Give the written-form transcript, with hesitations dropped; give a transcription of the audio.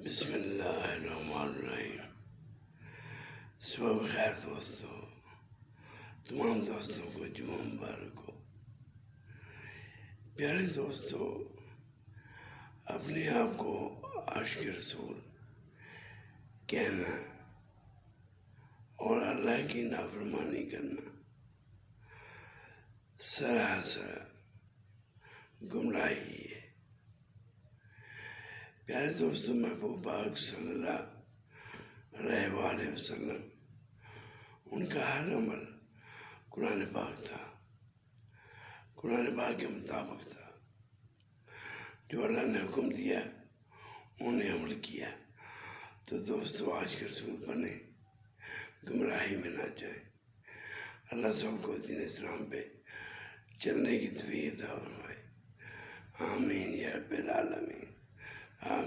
بسم اللہ الرحمن الرحیم۔ صبح بخیر دوستو، تمام دوستوں کو جمعہ مبارک ہو۔ پیارے دوستو، اپنے آپ کو عاشق رسول کہنا اور اللہ کی نافرمانی کرنا سراسر گمراہی ہے۔ پیارے دوستوں، محبوب پاک صلی اللہ علیہ وآلہ وسلم، ان کا ہر عمل قرآن پاک تھا، قرآن پاک کے مطابق تھا۔ جو اللہ نے حکم دیا انہوں نے عمل کیا۔ تو دوستو، آج کے رسول بنے، گمراہی میں نہ جائیں۔ اللہ سب کو دین اسلام پہ چلنے کی توفیق عطا فرمائے۔ آمین یا رب العالمین، آمین۔